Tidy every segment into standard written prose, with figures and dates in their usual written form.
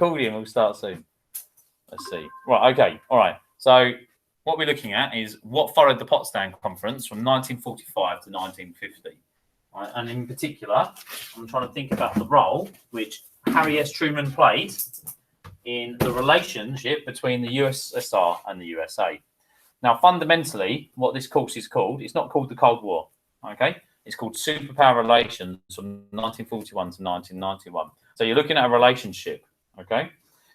accordion will start soon. Let's see. Right, okay, all right. So what we're looking at is what followed the Potsdam Conference from 1945 to 1950. Right? And in particular, I'm trying to think about the role which Harry S. Truman played in the relationship between the USSR and the USA. Now, fundamentally, what this course is called, it's not called the Cold War, okay? It's called Superpower Relations from 1941 to 1991. So you're looking at a relationship, okay?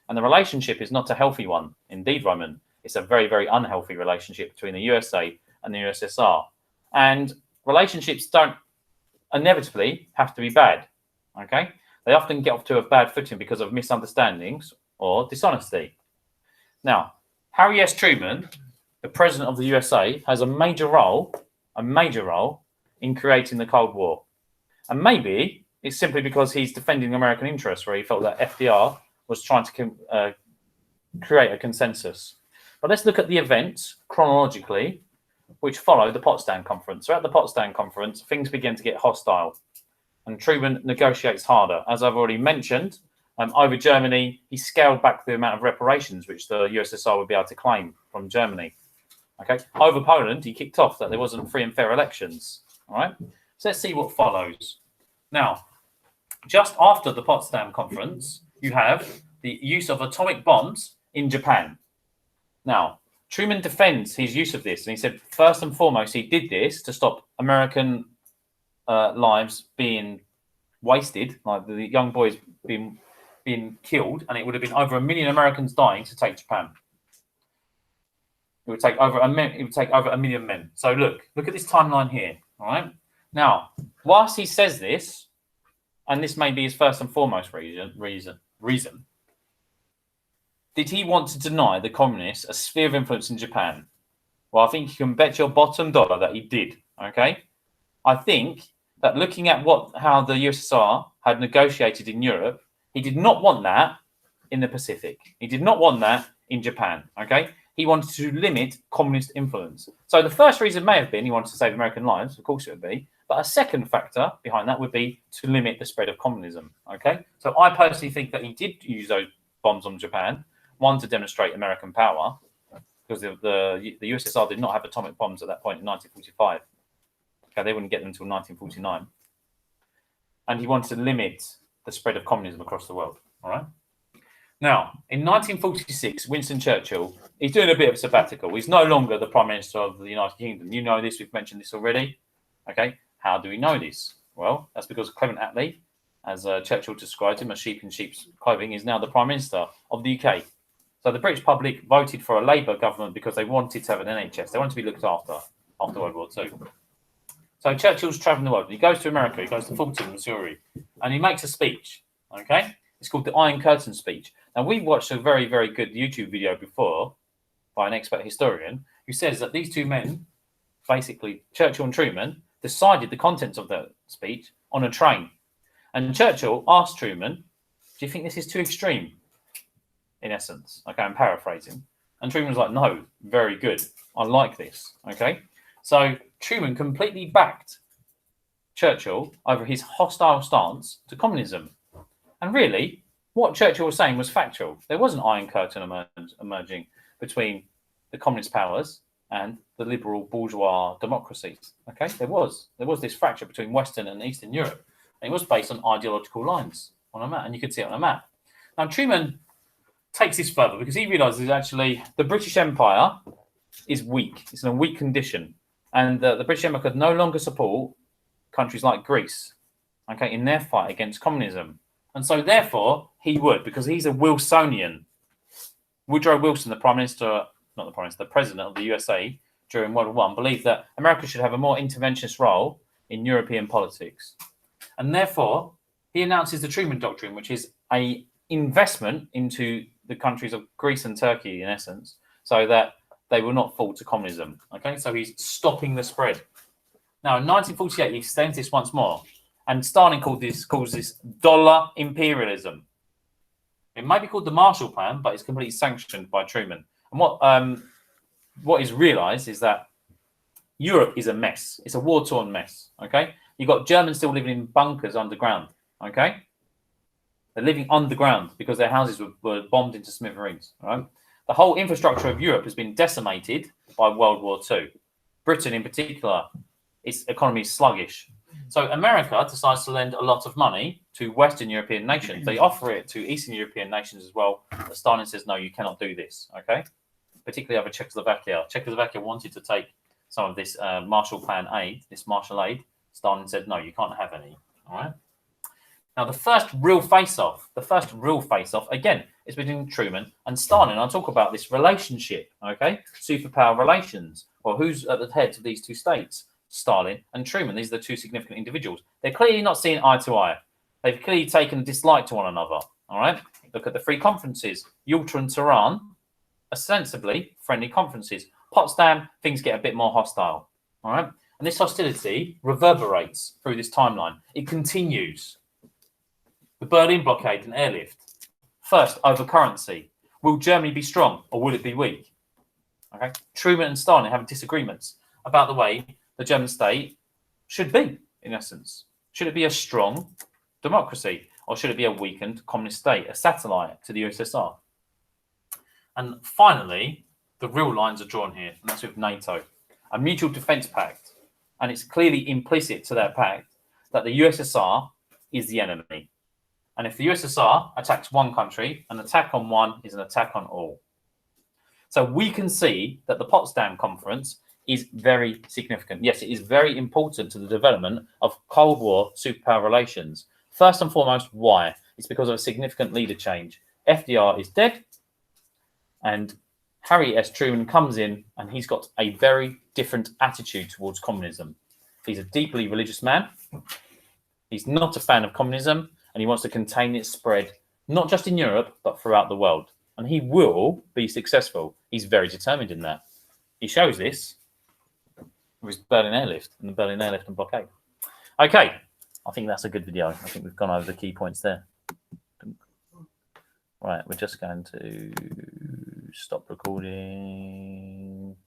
And the relationship is not a healthy one. Indeed, Roman, it's a very, very unhealthy relationship between the USA and the USSR. And relationships don't inevitably have to be bad, okay? They often get off to a bad footing because of misunderstandings or dishonesty. Now, Harry S. Truman, the president of the USA, has a major role in creating the Cold War. And maybe it's simply because he's defending American interests, where he felt that FDR was trying to create a consensus. But let's look at the events chronologically which followed the Potsdam Conference. So at the Potsdam Conference, things began to get hostile, and Truman negotiates harder. As I've already mentioned, over Germany, he scaled back the amount of reparations which the USSR would be able to claim from Germany. Okay, over Poland, he kicked off that there wasn't free and fair elections. All right, so let's see what follows. Now, just after the Potsdam Conference, you have the use of atomic bombs in Japan. Now, Truman defends his use of this, and he said, first and foremost, he did this to stop American lives being wasted, like the young boys being killed, and it would have been over 1 million Americans dying to take Japan. It would take over 1 million men. So look at this timeline here. All right. Now, whilst he says this, and this may be his first and foremost reason, did he want to deny the communists a sphere of influence in Japan? Well, I think you can bet your bottom dollar that he did. Okay. I think that looking at how the USSR had negotiated in Europe, he did not want that in the Pacific. He did not want that in Japan. Okay. He wanted to limit communist influence. So the first reason may have been he wanted to save American lives. Of course it would be. But a second factor behind that would be to limit the spread of communism. Okay. So I personally think that he did use those bombs on Japan. One, to demonstrate American power, because the USSR did not have atomic bombs at that point in 1945. Okay, they wouldn't get them until 1949. And he wanted to limit the spread of communism across the world. All right. Now, in 1946, Winston Churchill, he's doing a bit of a sabbatical. He's no longer the Prime Minister of the United Kingdom. You know this. We've mentioned this already. Okay. How do we know this? Well, that's because Clement Attlee, as Churchill described him, a sheep in sheep's clothing, is now the Prime Minister of the UK. So the British public voted for a Labour government because they wanted to have an NHS. They wanted to be looked after World War II. So Churchill's travelling the world. He goes to America. He goes to Fulton, Missouri, and he makes a speech. Okay, it's called the Iron Curtain speech. Now, we watched a very, very good YouTube video before by an expert historian who says that these two men, basically Churchill and Truman, decided the contents of the speech on a train. And Churchill asked Truman, "Do you think this is too extreme?" In essence, okay, I'm paraphrasing. And Truman was like, "No, very good. I like this." Okay, so Truman completely backed Churchill over his hostile stance to communism. And really, what Churchill was saying was factual. There was an iron curtain emerging between the communist powers and the liberal bourgeois democracies. Okay, there was this fracture between Western and Eastern Europe, and it was based on ideological lines on a map, and you could see it on a map. Now, Truman takes this further because he realizes actually the British Empire is weak. It's in a weak condition, and the British Empire could no longer support countries like Greece, okay, in their fight against communism. And so therefore he would, because he's a Wilsonian. Woodrow Wilson, the president of the USA during World War I, believed that America should have a more interventionist role in European politics. And therefore he announces the Truman Doctrine, which is a investment into the countries of Greece and Turkey, in essence, so that they will not fall to communism. Okay, so he's stopping the spread. Now, in 1948, he extends this once more, and Stalin calls this dollar imperialism. It might be called the Marshall Plan, but it's completely sanctioned by Truman. And what is realized is that Europe is a mess. It's a war-torn mess. Okay, you've got Germans still living in bunkers underground. Okay. They're living underground because their houses were bombed into smithereens. All right? The whole infrastructure of Europe has been decimated by World War II. Britain, in particular, its economy is sluggish. So America decides to lend a lot of money to Western European nations. They offer it to Eastern European nations as well. But Stalin says, no, you cannot do this. Okay, particularly over Czechoslovakia. Czechoslovakia wanted to take some of this Marshall Plan aid, this Marshall aid. Stalin said, no, you can't have any. All right. Now, the first real face-off, again, is between Truman and Stalin. I'll talk about this relationship, okay? Superpower relations. Well, who's at the head of these two states? Stalin and Truman. These are the two significant individuals. They're clearly not seeing eye to eye. They've clearly taken dislike to one another, all right? Look at the three conferences. Yalta and Tehran, ostensibly friendly conferences. Potsdam, things get a bit more hostile, all right? And this hostility reverberates through this timeline. It continues. The Berlin blockade and airlift. First, over currency. Will Germany be strong or will it be weak? Okay. Truman and Stalin have disagreements about the way the German state should be, in essence. Should it be a strong democracy or should it be a weakened communist state, a satellite to the USSR? And finally, the real lines are drawn here, and that's with NATO, a mutual defense pact. And it's clearly implicit to that pact that the USSR is the enemy. And if the USSR attacks one country, an attack on one is an attack on all. So we can see that the Potsdam Conference is very significant. Yes, it is very important to the development of Cold War superpower relations. First and foremost, why? It's because of a significant leader change. FDR is dead, and Harry S. Truman comes in, and he's got a very different attitude towards communism. He's a deeply religious man. He's not a fan of communism, and he wants to contain its spread, not just in Europe, but throughout the world. And he will be successful. He's very determined in that. He shows this with his Berlin Airlift and the Berlin Airlift and Blockade. Okay, I think that's a good video. I think we've gone over the key points there. Right, we're just going to stop recording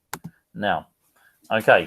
now. Okay.